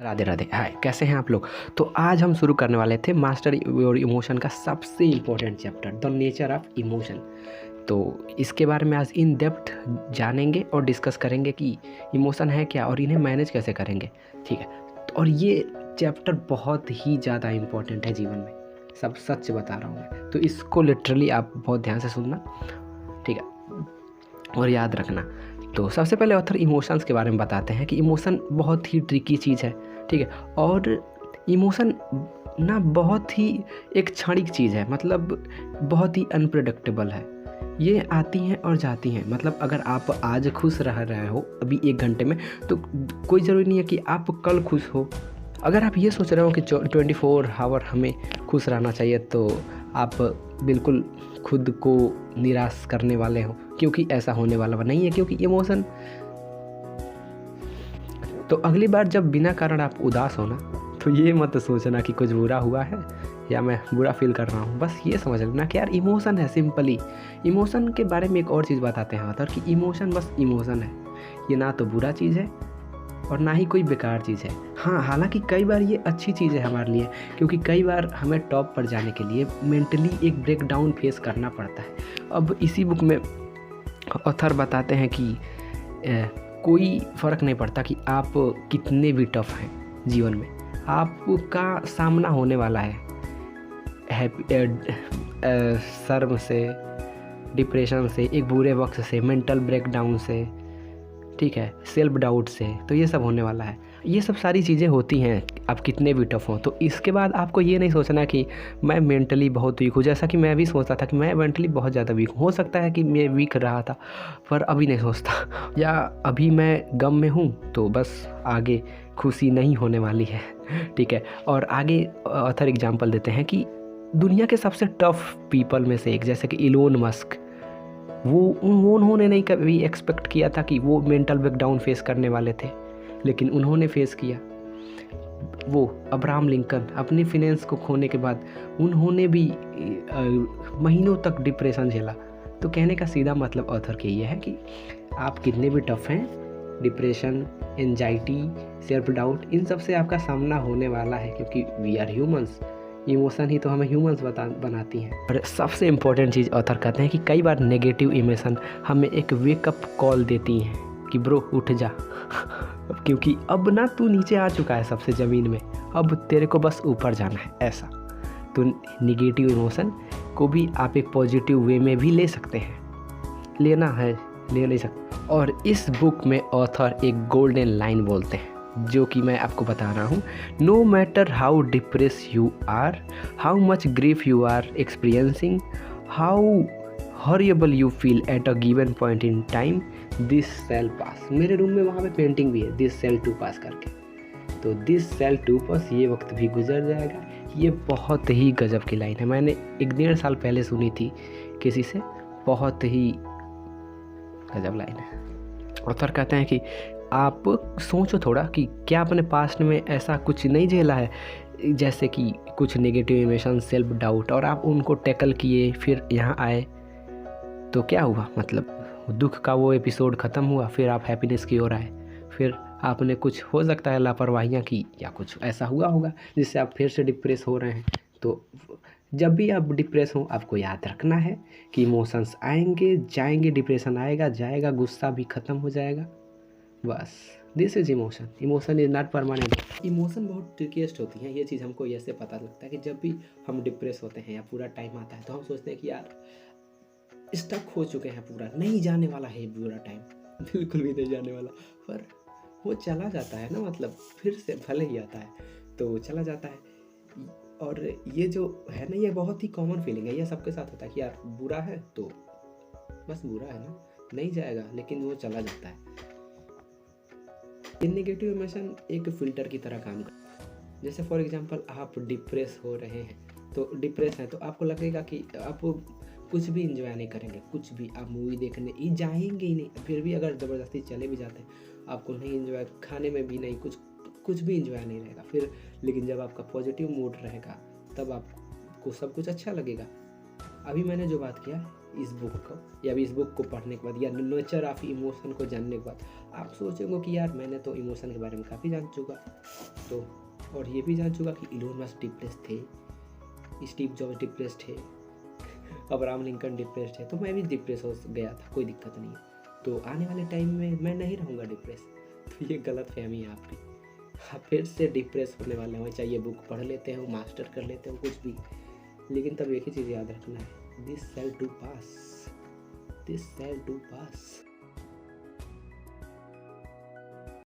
राधे राधे। हाय, कैसे हैं आप लोग। तो आज हम शुरू करने वाले थे मास्टर योर इमोशन का सबसे important chapter the nature of emotion. तो इसके बारे में आज इन डेप्थ जानेंगे और डिस्कस करेंगे कि इमोशन है क्या और इन्हें मैनेज कैसे करेंगे। ठीक है। और ये चैप्टर बहुत ही ज़्यादा इम्पोर्टेंट है जीवन में, सब सच बता रहा हूँ मैं। तो इसको लिटरली आप बहुत ध्यान से सुनना, ठीक है, और याद रखना। तो सबसे पहले ऑथर इमोशंस के बारे में बताते हैं कि इमोशन बहुत ही ट्रिकी चीज़ है, ठीक है। और इमोशन ना बहुत ही एक क्षणिक चीज़ है, मतलब बहुत ही अनप्रेडिक्टेबल है। ये आती हैं और जाती हैं। मतलब अगर आप आज खुश रह रहे हो अभी 1 घंटे में, तो कोई ज़रूरी नहीं है कि आप कल खुश हो। अगर आप ये सोच रहे हो कि 24 आवर हमें खुश रहना चाहिए, तो आप बिल्कुल खुद को निराश करने वाले हो, क्योंकि ऐसा होने वाला नहीं है। क्योंकि इमोशन, तो अगली बार जब बिना कारण आप उदास हो ना, तो ये मत सोचना कि कुछ बुरा हुआ है या मैं बुरा फील कर रहा हूँ। बस ये समझ लेना कि यार इमोशन है, सिंपली। इमोशन के बारे में एक और चीज़ बताते हैं ऑथर कि इमोशन बस इमोशन है। ये ना तो बुरा चीज़ है और ना ही कोई बेकार चीज़ है। हाँ, हालांकि कई बार ये अच्छी चीज़ है हमारे लिए, क्योंकि कई बार हमें टॉप पर जाने के लिए मेंटली एक ब्रेकडाउन फेस करना पड़ता है। अब इसी बुक में ऑथर बताते हैं कि कोई फ़र्क नहीं पड़ता कि आप कितने भी टफ हैं जीवन में, आपका सामना होने वाला है शर्म से, डिप्रेशन से, एक बुरे वक्त से, मेंटल ब्रेकडाउन से, ठीक है, सेल्फ डाउट से। तो ये सब होने वाला है। ये सब सारी चीज़ें होती हैं आप कितने भी टफ हों। तो इसके बाद आपको ये नहीं सोचना कि मैं मेंटली बहुत वीक हूँ, जैसा कि मैं भी सोचता था कि मैं मेंटली बहुत ज़्यादा वीक हूँ। हो सकता है कि मैं वीक रहा था, पर अभी नहीं सोचता। या अभी मैं गम में हूँ, तो बस आगे खुशी नहीं होने वाली है, ठीक है। और आगे ऑथर एग्जाम्पल देते हैं कि दुनिया के सबसे टफ पीपल में से एक, जैसे कि इलोन मस्क, उन्होंने नहीं कभी एक्सपेक्ट किया था कि वो मेंटल ब्रेकडाउन फेस करने वाले थे, लेकिन उन्होंने फेस किया। वो अब्राहम लिंकन, अपने फिनेंस को खोने के बाद उन्होंने भी महीनों तक डिप्रेशन झेला। तो कहने का सीधा मतलब ऑथर के ये है कि आप कितने भी टफ हैं, डिप्रेशन, एंजाइटी, सेल्फ डाउट, इन सब से आपका सामना होने वाला है, क्योंकि वी आर ह्यूमंस। इमोशन ही तो हमें ह्यूमंस बनाती हैं। और सबसे इम्पोर्टेंट चीज़ ऑथर कहते हैं कि कई बार नेगेटिव इमोशन हमें एक वेकअप कॉल देती हैं कि ब्रो उठ जा, क्योंकि अब ना तू नीचे आ चुका है सबसे ज़मीन में, अब तेरे को बस ऊपर जाना है। ऐसा तो नेगेटिव इमोशन को भी आप एक पॉजिटिव वे में भी ले सकते हैं, लेना है ले नहीं सकते। और इस बुक में ऑथर एक गोल्डन लाइन बोलते हैं, जो कि मैं आपको बता रहा हूँ। No matter how depress you are, how much grief you are experiencing, how horrible you feel at a given point in time, this shall pass. मेरे रूम में वहाँ पे पेंटिंग भी है, दिस सेल टू पास करके। तो दिस सेल टू पास, ये वक्त भी गुजर जाएगा। ये बहुत ही गजब की लाइन है। मैंने 1-1.5 साल पहले सुनी थी किसी से, बहुत ही गजब लाइन है। ऑथर कहते हैं कि आप सोचो थोड़ा कि क्या आपने पास्ट में ऐसा कुछ नहीं झेला है, जैसे कि कुछ नेगेटिव इमोशन, सेल्फ डाउट, और आप उनको टैकल किए, फिर यहाँ आए तो क्या हुआ। मतलब दुख का वो एपिसोड ख़त्म हुआ, फिर आप हैप्पीनेस की ओर आए, फिर आपने कुछ, हो सकता है, लापरवाहियाँ की या कुछ ऐसा हुआ होगा जिससे आप फिर से डिप्रेस हो रहे हैं। तो जब भी आप डिप्रेस हो, आपको याद रखना है कि इमोशंस आएंगे जाएंगे, डिप्रेशन आएगा जाएगा, गुस्सा भी ख़त्म हो जाएगा, बस। This is emotion, emotion is not permanent. Emotion बहुत ट्रिकीस्ट होती हैं। ये चीज़ हमको ऐसे पता लगता है कि जब भी हम डिप्रेस होते हैं या पूरा टाइम आता है, तो हम सोचते हैं कि यार स्टक हो चुके हैं, पूरा नहीं जाने वाला है पूरा टाइम, बिल्कुल भी नहीं जाने वाला। पर वो चला जाता है ना, मतलब फिर से भले ही आता है तो चला जाता है। और ये जो है ना, ये बहुत ही कॉमन फीलिंग है, ये सबके साथ होता है कि यार बुरा है तो बस बुरा है ना, नहीं जाएगा, लेकिन वो चला जाता है। नेगेटिव इमोशन एक फ़िल्टर की तरह काम करता है। जैसे फॉर एग्जांपल आप डिप्रेस हो रहे हैं, तो डिप्रेस हैं तो आपको लगेगा कि आप कुछ भी इंजॉय नहीं करेंगे, कुछ भी आप मूवी देखने ही जाएंगे ही नहीं। फिर भी अगर ज़बरदस्ती चले भी जाते हैं, आपको नहीं इंजॉय, खाने में भी नहीं, कुछ भी इंजॉय नहीं रहेगा फिर। लेकिन जब आपका पॉजिटिव मूड रहेगा, तब आपको सब कुछ अच्छा लगेगा। अभी मैंने जो बात किया, इस बुक को, या इस बुक को पढ़ने के बाद, या नेचर ऑफ इमोशन को जानने के बाद आप सोचोगे कि यार मैंने तो इमोशन के बारे में काफ़ी जान चुका, तो और ये भी जान चुका कि इलोन मस्क डिप्रेस थे, स्टीव जॉब्स डिप्रेस थे, अब्राहम लिंकन डिप्रेस थे, तो मैं भी डिप्रेस हो गया था, कोई दिक्कत नहीं है। तो आने वाले टाइम में मैं नहीं रहूँगा डिप्रेस। तो ये गलत फहमी है आपकी। आप फिर से डिप्रेस होने वाले हो, चाहे ये बुक पढ़ लेते हो, मास्टर कर लेते हो, कुछ भी, लेकिन तब एक ही चीज़ याद रखना है, this shall too pass, this shall too pass.